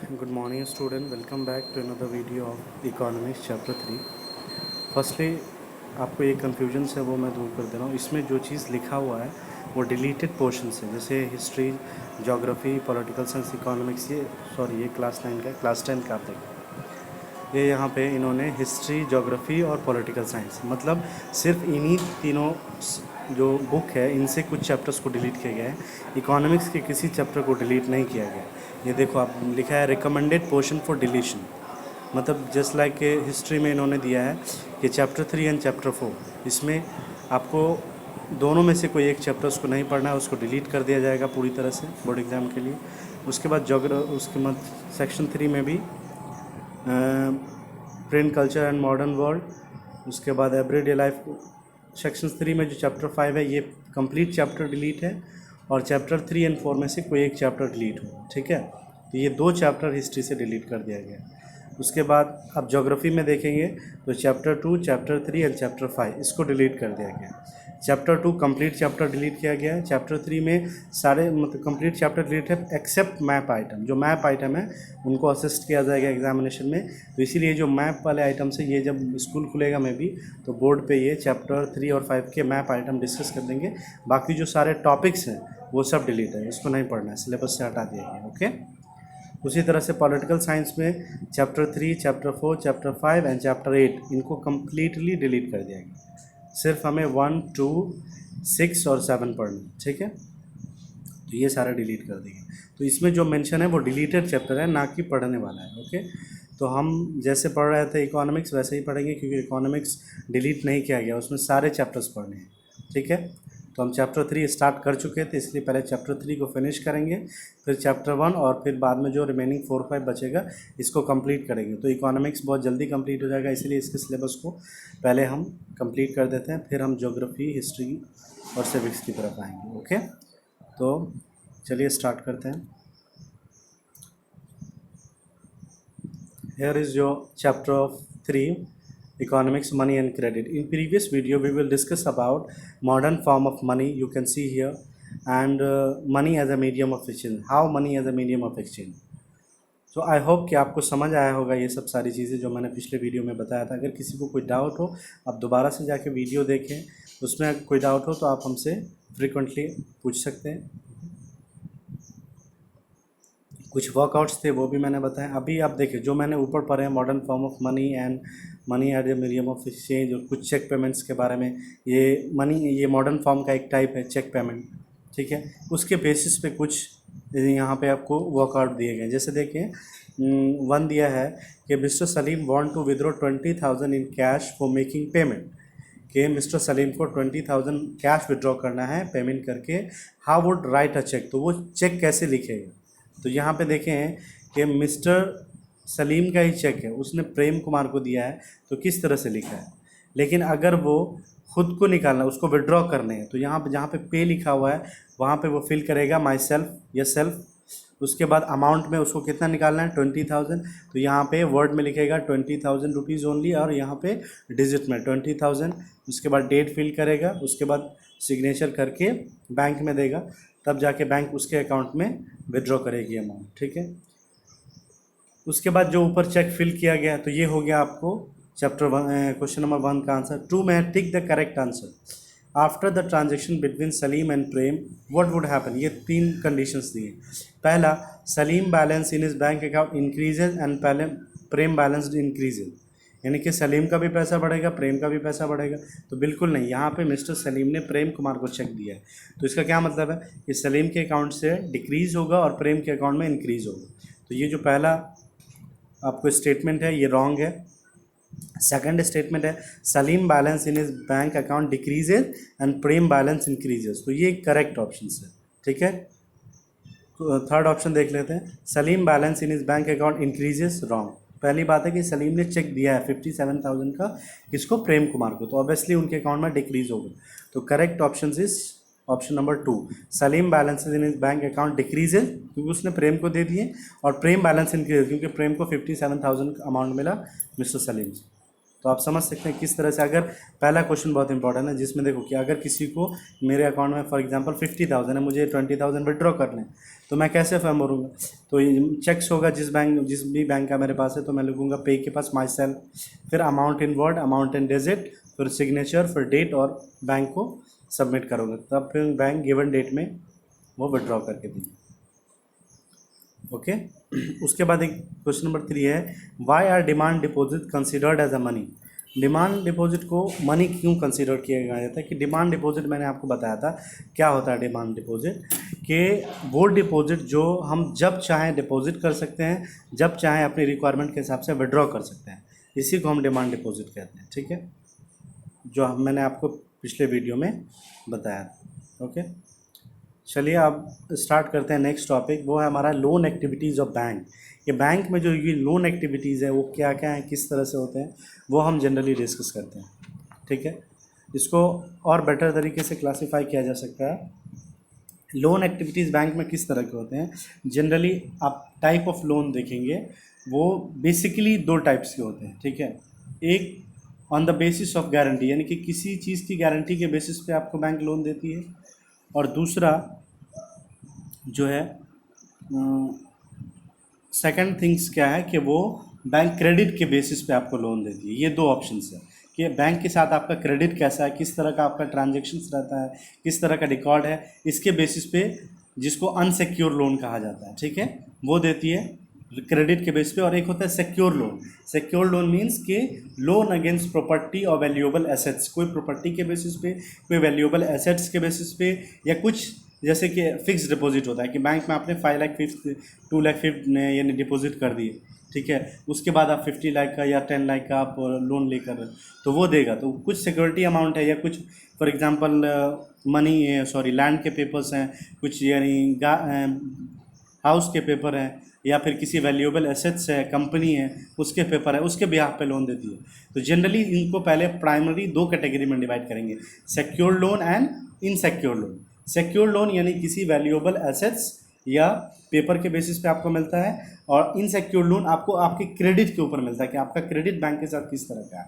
Good morning student, welcome back to another video of Economics chapter 3. Firstly आपको ये confusion है वो मैं दूर कर दे रहा हूँ. इसमें जो चीज़ लिखा हुआ है वो डिलीटेड पोर्शन है, जैसे history, geography, political science, economics. ये क्लास 9 का है, क्लास 10 का आप देखो. ये यहाँ पे इन्होंने हिस्ट्री, ज्योग्राफी और पॉलिटिकल साइंस, मतलब सिर्फ इन्हीं तीनों जो बुक है इनसे कुछ चैप्टर्स को डिलीट किया गया है. इकोनॉमिक्स के किसी चैप्टर को डिलीट नहीं किया गया. ये देखो आप लिखा है रिकमेंडेड पोर्शन फॉर डिलीशन, मतलब जस्ट लाइक हिस्ट्री में इन्होंने दिया है कि चैप्टर 3 एंड चैप्टर 4, इसमें आपको दोनों में से कोई एक चैप्टर उसको नहीं पढ़ना है, उसको डिलीट कर दिया जाएगा पूरी तरह से बोर्ड एग्ज़ाम के लिए. उसके बाद उसके बाद सेक्शन 3 में भी print culture and modern world. उसके बाद एवरीडे लाइफ. सेक्शन 3 में जो चैप्टर 5 है ये कंप्लीट चैप्टर डिलीट है, और चैप्टर 3 एंड 4 में से कोई एक चैप्टर डिलीट हो. ठीक है, तो ये 2 चैप्टर हिस्ट्री से डिलीट कर दिया गया. उसके बाद आप ज्योग्राफी में देखेंगे तो चैप्टर 2, चैप्टर 3 एंड चैप्टर 5 इसको डिलीट कर दिया गया. चैप्टर 2 कंप्लीट चैप्टर डिलीट किया गया है. चैप्टर 3 में सारे मतलब कंप्लीट चैप्टर डिलीट है एक्सेप्ट मैप आइटम. जो मैप आइटम है उनको असिस्ट किया जाएगा एग्जामिनेशन में. तो इसीलिए जो मैप वाले आइटम से ये जब स्कूल खुलेगा में भी तो बोर्ड पे ये चैप्टर 3 और 5 के मैप आइटम डिस्कस कर देंगे. बाकी जो सारे टॉपिक्स हैं वो सब डिलीट है, इसको नहीं पढ़ना है, सिलेबस से हटा दिया गया. ओके. उसी तरह से पॉलिटिकल साइंस में chapter 3, chapter 4, chapter 5 and chapter 8 इनको कम्प्लीटली डिलीट कर दिया गया. सिर्फ हमें 1, 2, 6 और 7 पढ़ना. ठीक है, तो ये सारा डिलीट कर दिए. तो इसमें जो मेंशन है वो डिलीटेड चैप्टर है, ना कि पढ़ने वाला है. ओके, तो हम जैसे पढ़ रहे थे इकोनॉमिक्स वैसे ही पढ़ेंगे, क्योंकि इकोनॉमिक्स डिलीट नहीं किया गया, उसमें सारे चैप्टर्स पढ़ने हैं. ठीक है, तो हम चैप्टर 3 स्टार्ट कर चुके थे, इसलिए पहले चैप्टर 3 को फिनिश करेंगे, फिर चैप्टर 1 और फिर बाद में जो रिमेनिंग 4, 5 बचेगा इसको कंप्लीट करेंगे. तो इकोनॉमिक्स बहुत जल्दी कंप्लीट हो जाएगा, इसलिए इसके सिलेबस को पहले हम कंप्लीट कर देते हैं, फिर हम ज्योग्राफी, हिस्ट्री और सिविक्स की तरफ आएंगे. ओके, तो चलिए स्टार्ट करते हैं. Here is your chapter of 3, economics, money and credit. In previous video we will discuss about modern form of money, you can see here, and money as a medium of exchange, how money as a medium of exchange. So I hope कि आपको समझ आया होगा ये सब सारी चीज़ें जो मैंने पिछले वीडियो में बताया था. अगर किसी को कोई डाउट हो आप दोबारा से जाके वीडियो देखें, उसमें कोई डाउट हो तो आप हमसे फ्रिक्वेंटली पूछ सकते हैं. कुछ वर्कआउट्स थे वो भी मैंने बताया. अभी आप देखिए जो मैंने ऊपर पढ़े हैं modern form of money and money at the medium of exchange, और कुछ चेक पेमेंट्स के बारे में. ये मॉडर्न फॉर्म का एक टाइप है चेक पेमेंट. ठीक है, उसके बेसिस पे कुछ यहाँ पे आपको वर्कआउट दिए गए. जैसे देखिए 1 दिया है कि mister Salim want to withdraw 20,000 in cash for making payment. कि मिस्टर सलीम को 20,000 कैश विड्रॉ करना है पेमेंट करके. How would write a cheque, तो वो चेक कैसे लिखेगा. तो यहाँ पे देखें कि मिस्टर सलीम का ही चेक है, उसने प्रेम कुमार को दिया है, तो किस तरह से लिखा है. लेकिन अगर वो खुद को निकालना, उसको विड्रॉ करने हैं, तो यहाँ पे जहाँ पे लिखा हुआ है वहाँ पे वो फिल करेगा माई सेल्फ या सेल्फ. उसके बाद अमाउंट में उसको कितना निकालना है 20,000, तो यहाँ पे वर्ड में लिखेगा 20,000 रुपीज़ ओनली, और यहाँ पे डिजिट में 20,000. उसके बाद डेट फिल करेगा, उसके बाद सिग्नेचर करके बैंक में देगा, तब जाके बैंक उसके अकाउंट में विड्रॉ करेगी अमाउंट. ठीक है, उसके बाद जो ऊपर चेक फिल किया गया, तो ये हो गया आपको चैप्टर 1 क्वेश्चन नंबर 1 का आंसर. 2 में tick the correct answer. After the transaction between Salim and Prem what would happen. ये 3 कंडीशंस दिए. पहला, Salim balance in his bank account increases and Prem balance increases, यानी कि सलीम का भी पैसा बढ़ेगा, प्रेम का भी पैसा बढ़ेगा. तो बिल्कुल नहीं, यहाँ पे मिस्टर सलीम ने प्रेम कुमार को चेक दिया है, तो इसका क्या मतलब है कि सलीम के अकाउंट से डिक्रीज़ होगा और प्रेम के अकाउंट में इंक्रीज़ होगा. तो ये जो पहला आपको स्टेटमेंट है ये रॉन्ग है. सेकंड स्टेटमेंट है Salim balance in his bank account decreases and Prem balance increases, तो ये करेक्ट ऑप्शन है. ठीक है, थर्ड ऑप्शन देख लेते हैं. Salim balance in his bank account increases, wrong. पहली बात है कि सलीम ने चेक दिया है 57,000 का किसको, प्रेम कुमार को, तो ऑब्वियसली उनके अकाउंट में डिक्रीज होगा. तो correct option is option number 2, Salim balances in his bank account decreases, क्योंकि उसने प्रेम को दे दिए, और प्रेम बैलेंस इंक्रीज क्योंकि प्रेम को 57,000 अमाउंट मिला मिस्टर सलीम से. तो आप समझ सकते हैं किस तरह से। अगर पहला क्वेश्चन बहुत इंपॉर्टेंट है, जिसमें देखो कि अगर किसी को मेरे अकाउंट में फॉर एग्जांपल 50,000 है, मुझे 20,000 विड्रॉ करने हैं, तो मैं कैसे फॉर्म भरूँगा? तो ये चेक्स होगा जिस भी बैंक का मेरे पास है, तो मैं लिखूँगा पे के पास माई सेल्फ, फिर amount in word, amount in digit, फिर सिग्नेचर, फिर डेट और बैंक को सबमिट करोगे, तब फिर बैंक गिवन डेट में वो विड्रॉ करके देंगे। ओके उसके बाद एक क्वेश्चन नंबर 3 है, why are demand deposit considered as a money? Demand deposit को मनी क्यों कंसिडर किया जाता है? कि डिमांड डिपॉजिट मैंने आपको बताया था क्या होता है डिमांड डिपॉजिट, कि वो डिपॉजिट जो हम जब चाहें डिपॉजिट कर सकते हैं, जब चाहें अपनी रिक्वायरमेंट के हिसाब से विड्रॉ कर सकते हैं, इसी को हम डिमांड डिपॉजिट कहते हैं। ठीक है, जो मैंने आपको पिछले वीडियो में बताया था। ओके चलिए अब स्टार्ट करते हैं नेक्स्ट टॉपिक, वो है हमारा लोन एक्टिविटीज़ ऑफ बैंक। ये बैंक में जो ये लोन एक्टिविटीज़ है वो क्या क्या हैं, किस तरह से होते हैं, वो हम जनरली डिस्कस करते हैं। ठीक है, इसको और बेटर तरीके से क्लासीफाई किया जा सकता है। लोन एक्टिविटीज़ बैंक में किस तरह के होते हैं? जनरली आप टाइप ऑफ लोन देखेंगे, वो बेसिकली 2 टाइप्स के होते हैं। ठीक है, एक on the basis of guarantee, यानी कि किसी चीज़ की गारंटी के बेसिस पे आपको बैंक लोन देती है, और दूसरा जो है सेकंड थिंग्स क्या है कि वो बैंक क्रेडिट के बेसिस पे आपको लोन देती है। ये 2 ऑप्शंस है कि बैंक के साथ आपका क्रेडिट कैसा है, किस तरह का आपका ट्रांजैक्शंस रहता है, किस तरह का रिकॉर्ड है, इसके बेसिस पे, जिसको अनसिक्योर लोन कहा जाता है। ठीक है, वो देती है क्रेडिट के बेस पे। और एक होता है secure loan. Secure loan means कि लोन अगेंस्ट प्रॉपर्टी और वैल्यूएबल एसेट्स, कोई प्रॉपर्टी के बेसिस पे, कोई वैल्यूएबल एसेट्स के बेसिस पे, या कुछ जैसे कि फिक्स डिपॉजिट होता है कि बैंक में आपने 5 लाख फिक्स 2 लाख फिक्स यानी डिपॉजिट कर दिए। ठीक है, उसके बाद आप 50 लाख का या 10 लाख का आप लोन लेकर, तो वो देगा। तो कुछ सिक्योरिटी अमाउंट है, या कुछ फॉर एग्जांपल लैंड के पेपर्स हैं, कुछ यानी हाउस के पेपर हैं, या फिर किसी वैल्यूएबल एसेट्स है, कंपनी है, उसके पेपर है, उसके ब्याह पे लोन देती है। तो जनरली इनको पहले प्राइमरी 2 कैटेगरी में डिवाइड करेंगे, secure loan and insecure loan. Secure loan यानी किसी वैल्यूएबल एसेट्स या पेपर के बेसिस पे आपको मिलता है, और इनसिक्योर लोन आपको आपके क्रेडिट के ऊपर मिलता है कि आपका क्रेडिट बैंक के साथ किस तरह का है,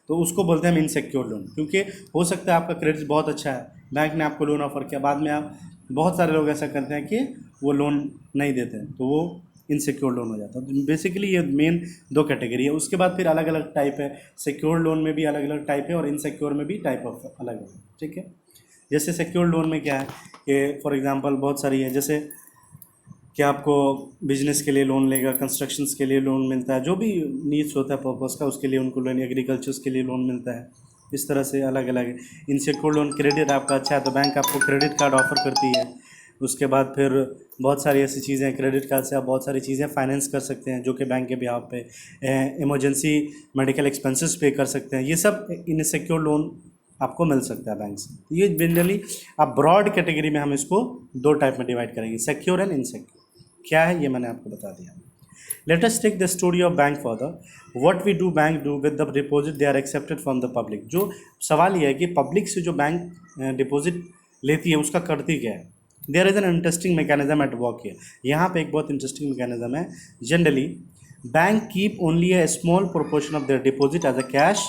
तो उसको बोलते हैं हम इनसिक्योर लोन। क्योंकि हो सकता है आपका क्रेडिट बहुत अच्छा है, बैंक ने आपको लोन ऑफर किया, बाद में आप, बहुत सारे लोग ऐसा करते हैं कि वो लोन नहीं देते हैं, तो वो इनसिक्योर लोन हो जाता है। तो बेसिकली ये मेन 2 कैटेगरी है। उसके बाद फिर अलग अलग टाइप है, सिक्योर लोन में भी अलग अलग टाइप है, और इनसिक्योर में भी टाइप ऑफ अलग अलग। ठीक है, जैसे सिक्योर लोन में क्या है कि फॉर एग्जांपल बहुत सारी है, जैसे कि आपको बिजनेस के लिए लोन लेगा, कंस्ट्रक्शंस के लिए लोन मिलता है, जो भी नीड्स होता है पर्पस का, उसके लिए उनको लोन, एग्रीकल्चर्स के लिए लोन मिलता है। इस तरह से अलग अलग है। इनसिक्योर लोन क्रेडिट आपका अच्छा है तो बैंक आपको क्रेडिट कार्ड ऑफर करती है। उसके बाद फिर बहुत सारी ऐसी चीज़ें हैं, क्रेडिट कार्ड से आप बहुत सारी चीज़ें फाइनेंस कर सकते हैं, जो कि बैंक के बिहाफ पे, इमरजेंसी मेडिकल एक्सपेंसेस पे कर सकते हैं। ये सब इनसिक्योर लोन आपको मिल सकता है बैंक से। ये जनरली आप ब्रॉड कैटेगरी में हम इसको 2 टाइप में डिवाइड करेंगे, सिक्योर एंड इनसिक्योर। क्या है ये मैंने आपको बता दिया। Let us take the story of bank further. What we do bank do with the deposit they are accepted from the public. जो सवाल ये है कि पब्लिक से जो बैंक डिपॉजिट लेती है उसका करती क्या है। There is an interesting mechanism at work here. यहाँ पे एक बहुत इंटरेस्टिंग मैकेनिज्म है। Generally bank keep only a small proportion of their deposit as a cash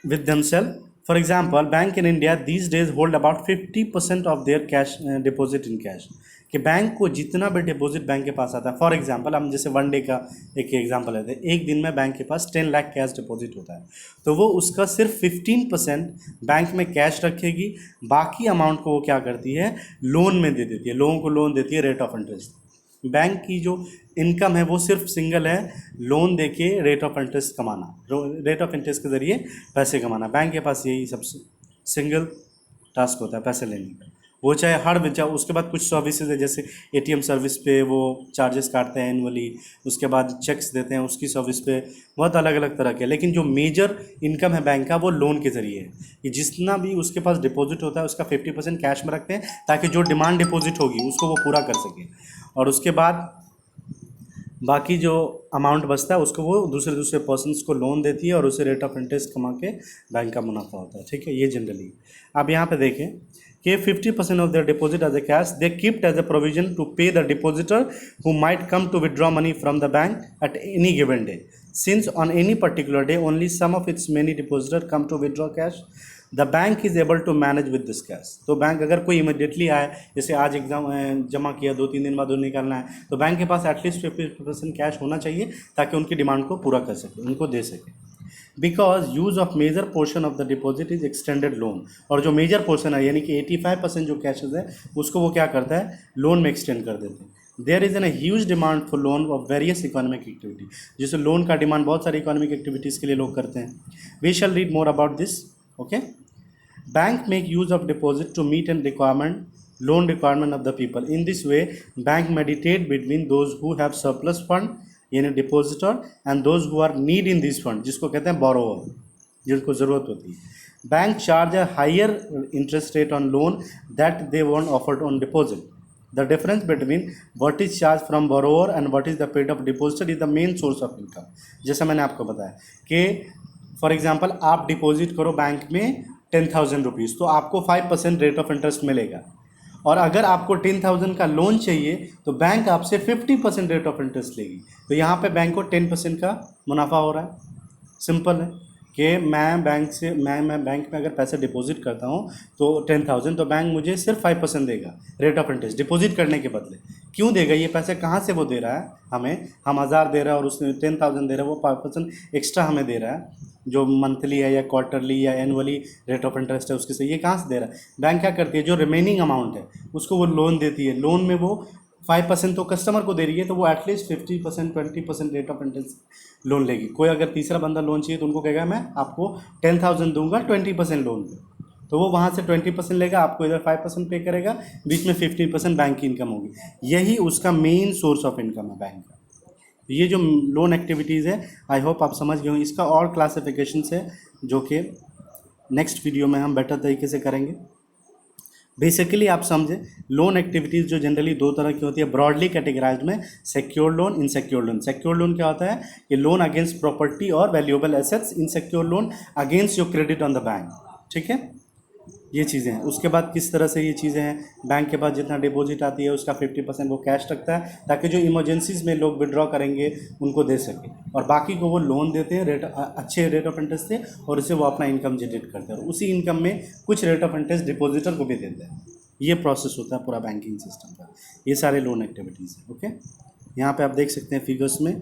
with themselves. For example, bank in India these days hold about 50% of their cash deposit in cash. कि bank को जितना भी deposit bank के पास आता है, for example हम जैसे 1 day का एक एग्जांपल लेते हैं, एक दिन में बैंक के पास 10 लाख कैश डिपॉजिट होता है, तो वो उसका सिर्फ 15% बैंक में कैश रखेगी, बाकी अमाउंट को वो क्या करती है, लोन में दे देती है, लोगों को लोन देती है रेट ऑफ इंटरेस्ट। बैंक की जो इनकम है वो सिर्फ सिंगल है, लोन देके रेट ऑफ इंटरेस्ट कमाना, रेट ऑफ इंटरेस्ट के ज़रिए पैसे कमाना। बैंक के पास यही सबसे सिंगल टास्क होता है पैसे लेने का। वो चाहे चाहे उसके बाद कुछ सर्विसेज है, जैसे एटीएम सर्विस पे वो चार्जेस काटते हैं एनुअली, उसके बाद चेक्स देते हैं उसकी सर्विस पे, बहुत अलग अलग तरह के। लेकिन जो मेजर इनकम है बैंक का वो लोन के ज़रिए है कि जितना भी उसके पास डिपॉजिट होता है उसका 50% कैश में रखते हैं, ताकि जो डिमांड डिपॉजिट होगी उसको वो पूरा कर सके, और उसके बाद बाकी जो अमाउंट बचता है उसको वो दूसरे पर्सन्स को लोन देती है, और उसे रेट ऑफ इंटरेस्ट कमा के बैंक का मुनाफा होता है। ठीक है, ये जनरली अब यहाँ पे देखें कि 50% of their deposit as a cash they kept as a provision to pay the depositor who might come to withdraw money from the bank at any given day. Since on any particular day only some of its many depositors come to withdraw cash, the bank is able to manage with this cash. तो bank अगर कोई immediately आए, जैसे आज exam जमा किया 2-3 दिन बाद निकालना है, तो बैंक के पास एटलीस्ट 50% कैश होना चाहिए ताकि उनकी डिमांड को पूरा कर सके, उनको दे सके. Because use of major portion of the deposit is extended loan. और जो मेजर पोर्शन है यानी कि 85% जो कैशेज है उसको वो क्या करता है, लोन में एक्सटेंड कर देते हैं. There is an huge demand for loan of various economic activity. जैसे लोन का डिमांड बहुत सारी इकोनॉमिक एक्टिविटीज़ के लिए लोग करते हैं. We shall read more about this. Okay. Bank make use of deposit to meet an requirement loan requirement of the people. In this way bank meditate between those who have surplus fund यानी depositor and those who are need in this fund, जिसको कहते हैं borrower, जिसको ज़रूरत होती है. Bank charge a higher interest rate on loan that they want offered on deposit. The difference between what is charged from borrower and what is the paid of depositor is the main source of income. जैसा मैंने आपको बताया कि for example आप deposit करो bank में 10,000 rupees, तो आपको 5% रेट ऑफ इंटरेस्ट मिलेगा. और अगर आपको 10,000 का लोन चाहिए तो बैंक आपसे 50% रेट ऑफ इंटरेस्ट लेगी. तो यहाँ पे बैंक को 10% का मुनाफा हो रहा है. सिंपल है कि मैं बैंक से मैं बैंक में अगर पैसे डिपॉजिट करता हूँ तो 10,000, तो बैंक मुझे सिर्फ 5% देगा रेट ऑफ इंटरेस्ट डिपॉजिट करने के बदले. क्यों देगा? ये पैसे कहाँ से वो दे रहा है हमें, हम 1,000 दे रहा है और उसने 10,000 दे रहा है, वो 5% एक्स्ट्रा हमें दे रहा है जो मंथली है या क्वार्टरली या एनुअली रेट ऑफ इंटरेस्ट है उसके से. ये कहाँ से दे रहा है? बैंक क्या करती है, जो रिमेनिंग अमाउंट है उसको वो लोन देती है. लोन में वो 5% तो कस्टमर को दे रही है, तो वो at least 50% 20% rate of interest loan लेगी. कोई अगर तीसरा बंदा लोन चाहिए तो उनको कहेगा मैं आपको 10,000 दूंगा 20% लोन पे, तो वो वहाँ से 20% लेगा, आपको इधर 5% पे करेगा, बीच में 15% बैंक की इनकम होगी. यही उसका मेन सोर्स ऑफ इनकम है बैंक का. ये जो लोन एक्टिविटीज़ है आई होप आप समझ गए हो. इसका और क्लासिफिकेशन है जो कि नेक्स्ट वीडियो में हम बेटर तरीके से करेंगे. बेसिकली आप समझे लोन एक्टिविटीज़ जो जनरली दो तरह की होती है ब्रॉडली कैटेगराइज्ड में, secure loan, insecure loan. Secure loan क्या होता है कि लोन अगेंस्ट प्रॉपर्टी और valuable assets. Insecure loan against your credit on the bank. ठीक है, ये चीज़ें हैं. उसके बाद किस तरह से ये चीज़ें हैं, बैंक के पास जितना डिपॉजिट आती है उसका 50% वो कैश रखता है ताकि जो इमरजेंसीज में लोग विड्रॉ करेंगे उनको दे सके, और बाकी को वो लोन देते हैं अच्छे रेट ऑफ इंटरेस्ट से, और उससे वो अपना इनकम जनरेट करते हैं, और उसी इनकम में कुछ रेट ऑफ इंटरेस्ट डिपॉजिटर को भी देते हैं. ये प्रोसेस होता है पूरा बैंकिंग सिस्टम का. ये सारे लोन एक्टिविटीज़ हैं. ओके, यहाँ पर आप देख सकते हैं फिगर्स में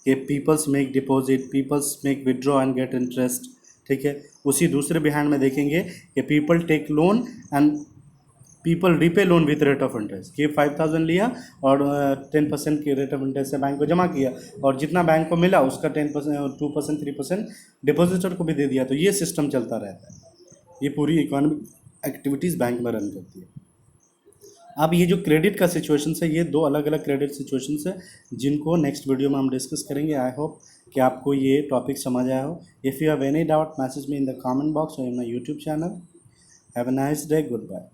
कि peoples make deposit, peoples make withdraw and get interest. ठीक है, उसी दूसरे बिहाइंड में देखेंगे कि people take loan and people repay loan with rate of interest. कि 5,000 लिया और 10% के रेट ऑफ इंटरेस्ट से बैंक को जमा किया, और जितना बैंक को मिला उसका 10%, 2%, 3% डिपॉजिटर को भी दे दिया. तो ये सिस्टम चलता रहता है. ये पूरी इकोनॉमिक एक्टिविटीज़ बैंक में रन करती है. अब ये जो क्रेडिट का सिचुएशन है, ये दो अलग अलग क्रेडिट सिचुएशंस है जिनको नेक्स्ट वीडियो में हम डिस्कस करेंगे. आई होप कि आपको ये टॉपिक समझ आया हो. If you have any doubt message me in the comment box और in my YouTube channel. Have a nice day. Good bye.